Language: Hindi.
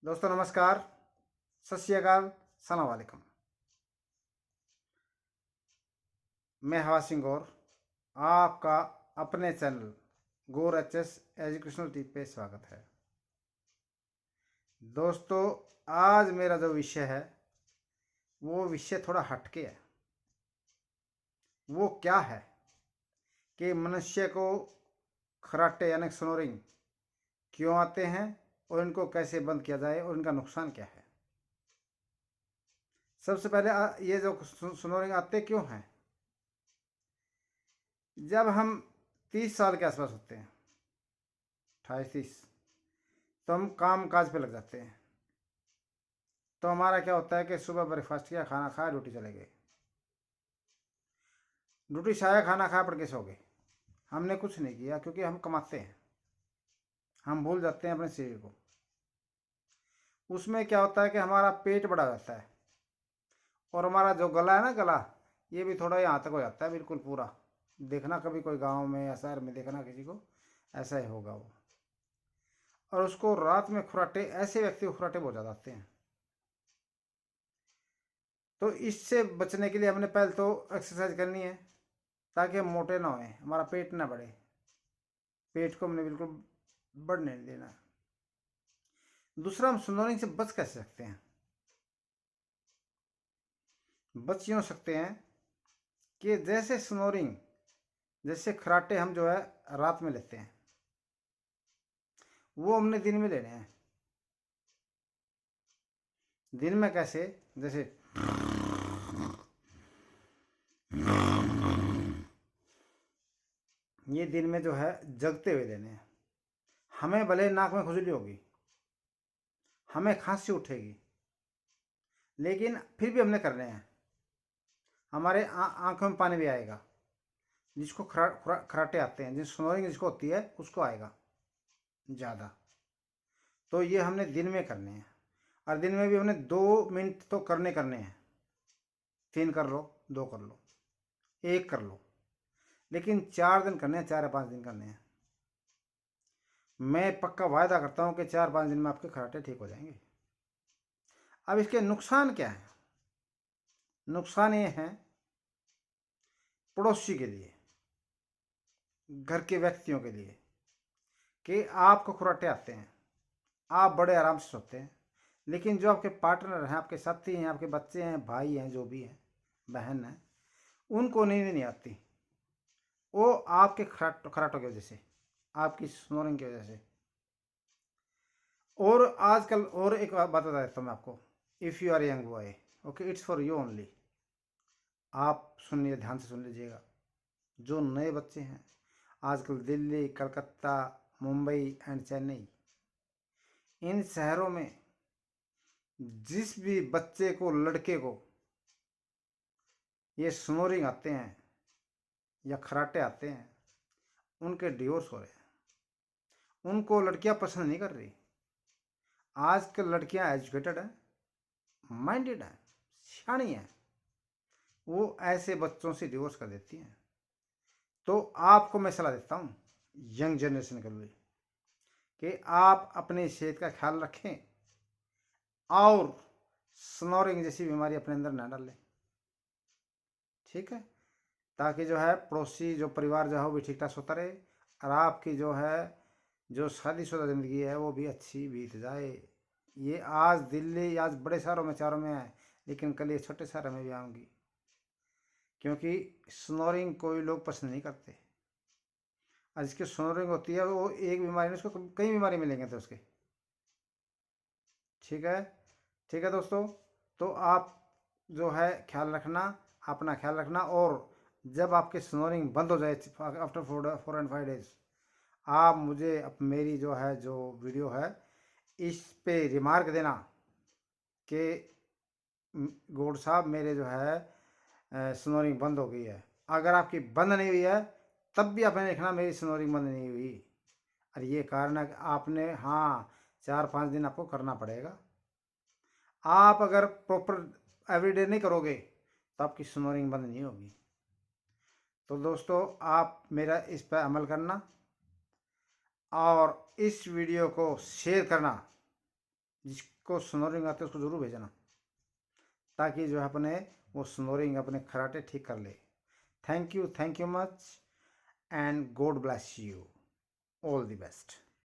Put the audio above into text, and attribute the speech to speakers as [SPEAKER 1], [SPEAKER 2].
[SPEAKER 1] दोस्तों नमस्कार, सत श्री अकाल, सलाम वालेकुम। मैं हवा सिंह गौर, आपका अपने चैनल गौर एचएस एजुकेशनल टिप पे स्वागत है। दोस्तों आज मेरा जो विषय है वो विषय थोड़ा हटके है। वो क्या है कि मनुष्य को खराटे यानी स्नोरिंग क्यों आते हैं और इनको कैसे बंद किया जाए और इनका नुकसान क्या है। सबसे पहले ये जो स्नोरिंग आते क्यों हैं, जब हम 30 साल के आसपास होते हैं, 28-30, तो हम काम काज पे लग जाते हैं। तो हमारा क्या होता है कि सुबह ब्रेकफास्ट किया, खाना खाया, ड्यूटी चले गए। ड्यूटी से आया, खाना खाया, पड़ के सो गए। हमने कुछ नहीं किया क्योंकि हम कमाते हैं, हम भूल जाते हैं अपने शरीर को। उसमें क्या होता है कि हमारा पेट बड़ा जाता है और हमारा जो गला है ना, गला ये भी थोड़ा यहाँ तक हो जाता है, बिल्कुल पूरा। देखना कभी कोई गांव में या शहर में देखना किसी को, ऐसा ही होगा वो। और उसको रात में खुराटे, ऐसे व्यक्ति को खुराटे बहुत ज़्यादा आते हैं। तो इससे बचने के लिए हमने पहले तो एक्सरसाइज करनी है ताकि हम मोटे ना होएं, हमारा पेट ना बढ़े। पेट को हमने बिल्कुल बढ़ने नहीं देना। दूसरा, हम स्नोरिंग से बच कैसे सकते हैं? बच यूँ सकते हैं कि जैसे स्नोरिंग, जैसे खराटे हम जो है रात में लेते हैं, वो हमने दिन में लेने हैं। दिन में कैसे? जैसे ये दिन में जो है जगते हुए लेने हैं। हमें भले नाक में खुजली होगी, हमें खांसी उठेगी, लेकिन फिर भी हमने करने हैं। हमारे आंखों में पानी भी आएगा। जिसको खराटे आते हैं, जिस स्नोरिंग जिसको होती है उसको आएगा ज़्यादा। तो ये हमने दिन में करने हैं, और दिन में भी हमने 2 मिनट तो करने हैं। 3 कर लो, 2 कर लो, 1 कर लो, लेकिन 4 दिन करने हैं, 4 या 5 दिन करने हैं। मैं पक्का वायदा करता हूँ कि 4-5 दिन में आपके खराटे ठीक हो जाएंगे। अब इसके नुकसान क्या है? नुकसान ये है पड़ोसी के लिए, घर के व्यक्तियों के लिए, कि आपको खुराटे आते हैं, आप बड़े आराम से सोते हैं, लेकिन जो आपके पार्टनर हैं, आपके साथी हैं, आपके बच्चे हैं, भाई हैं, जो भी हैं, बहन हैं, उनको नींद नहीं आती। वो आपके खराटों की वजह से, आपकी स्नोरिंग की वजह से। और आजकल और एक बात बता देता हूँ मैं आपको। If you are young boy, okay, it's for you only. आप सुनिए, ध्यान से सुन लीजिएगा। जो नए बच्चे हैं आजकल, दिल्ली, कलकत्ता, मुंबई एंड चेन्नई, इन शहरों में जिस भी बच्चे को, लड़के को ये स्नोरिंग आते हैं या खराटे आते हैं, उनके डिवोर्स हो रहे हैं। उनको लड़कियां पसंद नहीं कर रही। आजकल लड़कियां एजुकेटेड हैं, माइंडेड हैं, सियाणी हैं, वो ऐसे बच्चों से डिवोर्स कर देती हैं। तो आपको मैं सलाह देता हूँ, यंग जनरेशन के लिए, कि आप अपनी सेहत का ख्याल रखें और स्नोरिंग जैसी बीमारी अपने अंदर ना डालें। ठीक है? ताकि जो है पड़ोसी, जो परिवार जो है वो भी ठीक ठाक सोता रहे, और आपकी जो है जो शादीशुदा ज़िंदगी है वो भी अच्छी बीत जाए। ये आज दिल्ली, आज बड़े शहरों में, चारों में है, लेकिन कल ये छोटे शहरों में भी आऊँगी, क्योंकि स्नोरिंग कोई लोग पसंद नहीं करते। और जिसकी स्नोरिंग होती है वो एक बीमारी नहीं, उसको कई बीमारी मिलेंगे तो उसके। ठीक है? ठीक है दोस्तों, तो आप जो है ख्याल रखना, अपना ख्याल रखना। और जब आपकी स्नोरिंग बंद हो जाए आफ्टर 4 and 5 days, आप मुझे मेरी जो है जो वीडियो है इस पे रिमार्क देना कि गौड़ साहब मेरे जो है स्नोरिंग बंद हो गई है। अगर आपकी बंद नहीं हुई है तब भी आपने लिखना मेरी स्नोरिंग बंद नहीं हुई, और ये कारण है कि आपने, हाँ, 4-5 दिन आपको करना पड़ेगा। आप अगर प्रॉपर एवरीडे नहीं करोगे तो आपकी स्नोरिंग बंद नहीं होगी। तो दोस्तों आप मेरा इस पर अमल करना और इस वीडियो को शेयर करना, जिसको स्नोरिंग आते हैं उसको ज़रूर भेजना, ताकि जो है अपने वो स्नोरिंग अपने खराटे ठीक कर ले। Thank you much and God bless you, all the best.